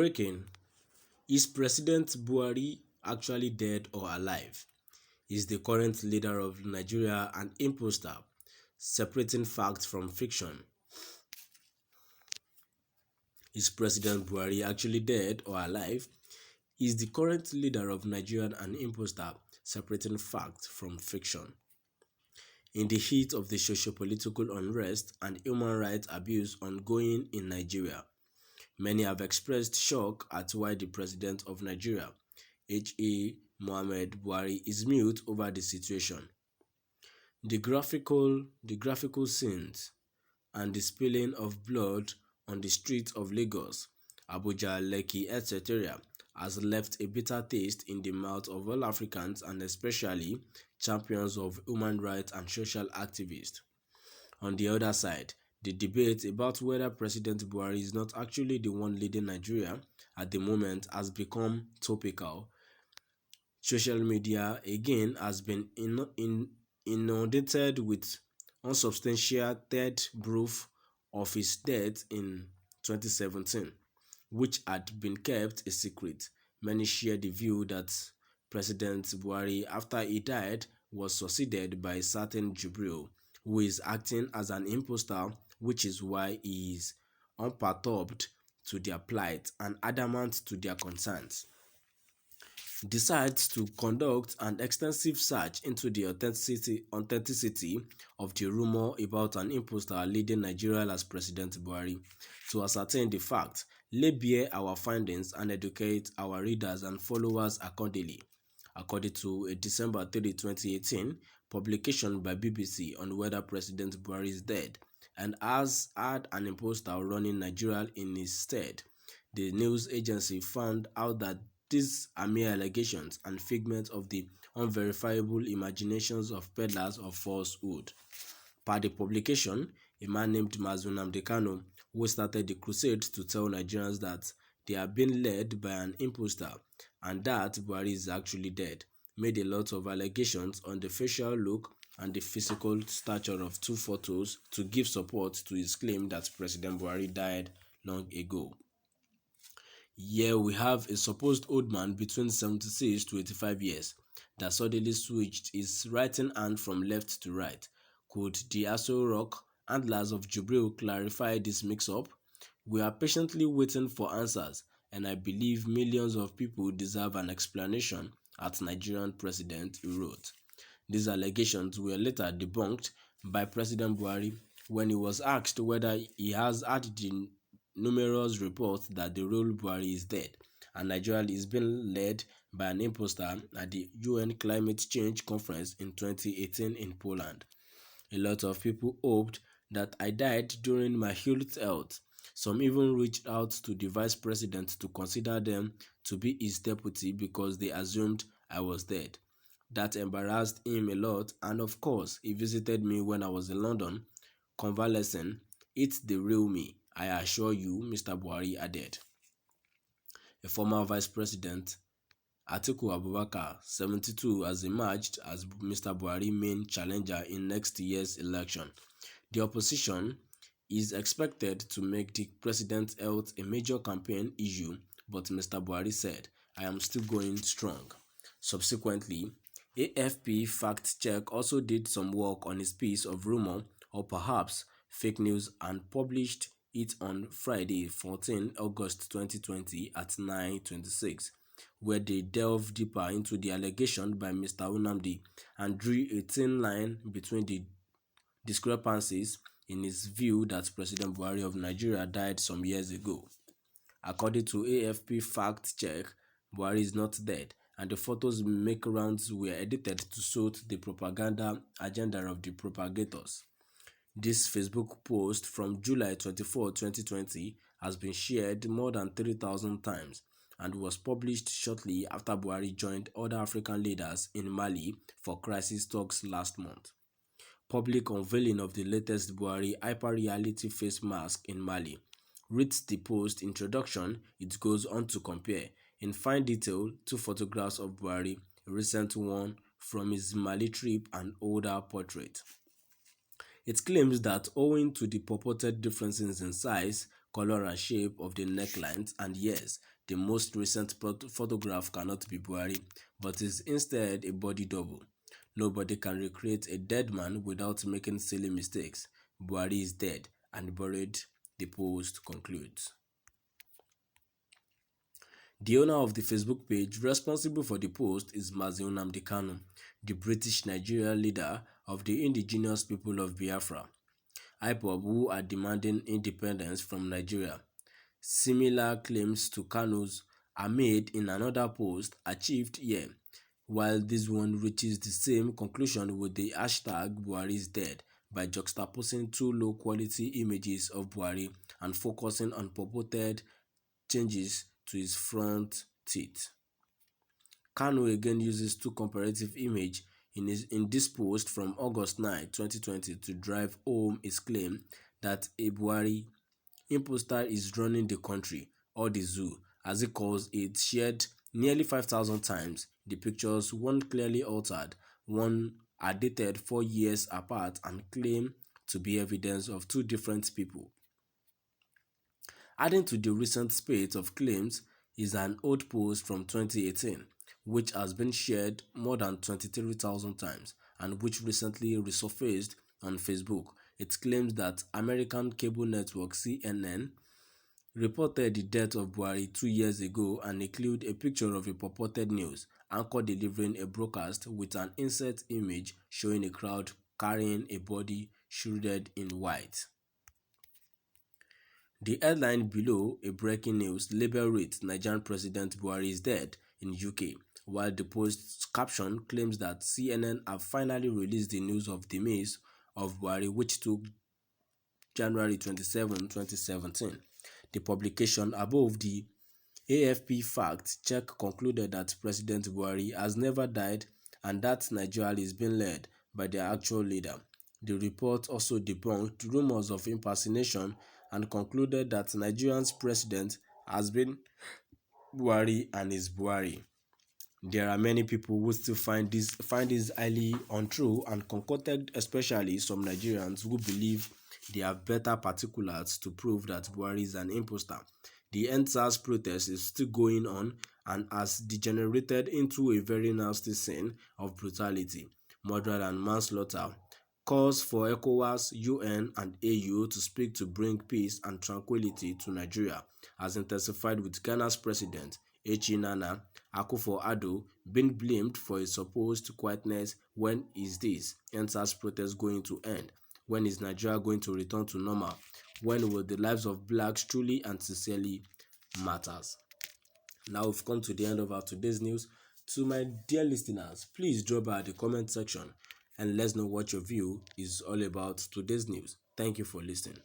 Breaking: Is President Buhari actually dead or alive? Is the current leader of Nigeria an imposter? Separating fact from fiction. Is President Buhari actually dead or alive? Is the current leader of Nigeria an imposter? Separating fact from fiction. In the heat of the socio-political unrest and human rights abuse ongoing in Nigeria, many have expressed shock at why the President of Nigeria, H.A. Mohammed Buhari, is mute over the situation. The graphical scenes and the spilling of blood on the streets of Lagos, Abuja, Lekki, etc. has left a bitter taste in the mouth of all Africans and especially champions of human rights and social activists. On the other side, the debate about whether President Buhari is not actually the one leading Nigeria at the moment has become topical. Social media again has been inundated with unsubstantiated proof of his death in 2017, which had been kept a secret. Many share the view that President Buhari, after he died, was succeeded by a certain Jubril, who is acting as an impostor, which is why he is unperturbed to their plight and adamant to their concerns. Decides to conduct an extensive search into the authenticity of the rumor about an impostor leading Nigeria as President Buhari. To ascertain the fact, lay bare our findings and educate our readers and followers accordingly. According to a December 3, 2018 publication by BBC on whether President Buhari is dead and has had an impostor running Nigeria in his stead, the news agency found out that these are mere allegations and figments of the unverifiable imaginations of peddlers of falsehood. Per the publication, a man named Mazi Nnamdi Kanu, who started the crusade to tell Nigerians that they are being led by an impostor and that Buhari is actually dead, made a lot of allegations on the facial look and the physical stature of two photos to give support to his claim that President Buhari died long ago. Here we have a supposed old man between 76 to 85 years that suddenly switched his writing hand from left to right. Could the Aso Rock handlers of Jubril clarify this mix-up? We are patiently waiting for answers, and I believe millions of people deserve an explanation at Nigerian president, he wrote. These allegations were later debunked by President Buhari when he was asked whether he has had the numerous reports that the real Buhari is dead and Nigeria is being led by an impostor at the UN Climate Change Conference in 2018 in Poland. A lot of people hoped that I died during my health. Some even reached out to the vice president to consider them to be his deputy because they assumed I was dead. That embarrassed him a lot, and of course, he visited me when I was in London, convalescing. It's the real me, I assure you, Mr. Buhari added. A former vice president, Atiku Abubakar, 72, has emerged as Mr. Buhari's main challenger in next year's election. The opposition is expected to make the president's health a major campaign issue, but Mr. Buhari said, I am still going strong. Subsequently, AFP Fact Check also did some work on his piece of rumor or perhaps fake news and published it on Friday, 14 August 2020 at 9:26, where they delved deeper into the allegation by Mr. Nnamdi and drew a thin line between the discrepancies in his view that President Buhari of Nigeria died some years ago. According to AFP Fact Check, Buhari is not dead, and the photos make rounds were edited to suit the propaganda agenda of the propagators. This Facebook post from July 24, 2020 has been shared more than 3,000 times and was published shortly after Buhari joined other African leaders in Mali for crisis talks last month. Public unveiling of the latest Buhari hyper-reality face mask in Mali. Reads the post introduction, it goes on to compare, in fine detail, two photographs of Buhari, a recent one from his Mali trip and older portrait. It claims that owing to the purported differences in size, color and shape of the necklines, and yes, The most recent photograph cannot be Buhari, but is instead a body double. Nobody can recreate a dead man without making silly mistakes. Buhari is dead and buried, the post concludes. The owner of the Facebook page responsible for the post is Mazi Nnamdi Kanu, the British Nigeria leader of the indigenous people of Biafra, IPOB, who are demanding independence from Nigeria. Similar claims to Kanu's are made in another post achieved here, while this one reaches the same conclusion with the hashtag Buhari is dead by juxtaposing two low-quality images of Buhari and focusing on purported changes to his front teeth. Kanu again uses two comparative images in this post from August 9, 2020 to drive home his claim that a Buhari imposter is running the country, or the zoo, as he calls it, shared nearly 5,000 times. The pictures, one clearly altered, one are dated 4 years apart and claim to be evidence of two different people. Adding to the recent spate of claims is an old post from 2018, which has been shared more than 23,000 times and which recently resurfaced on Facebook. It claims that American cable network CNN reported the death of Buhari 2 years ago and include a picture of a purported news anchor delivering a broadcast with an insert image showing a crowd carrying a body shrouded in white. The headline below a breaking news label reads Nigerian President Buhari is dead in UK, while the post's caption claims that CNN have finally released the news of the demise of Buhari, which took January 27, 2017. The publication above the AFP fact check concluded that President Buhari has never died and that Nigeria is being led by their actual leader. The report also debunked rumors of impersonation and concluded that Nigeria's president has been Buhari and is Buhari. There are many people who still find this highly untrue and concocted, especially some Nigerians who believe they have better particulars to prove that Buhari is an imposter. The EndSARS protest is still going on and has degenerated into a very nasty scene of brutality, murder and manslaughter. Calls for ECOWAS, UN and AU to speak to bring peace and tranquility to Nigeria has intensified with Ghana's president, H.E. Nana Akufo-Addo, being blamed for his supposed quietness. When is this EndSARS protest going to end? When is Nigeria going to return to normal? When will the lives of blacks truly and sincerely matters? Now we've come to the end of our today's news. To my dear listeners, please drop by the comment section and let's know what your view is all about today's news. Thank you for listening.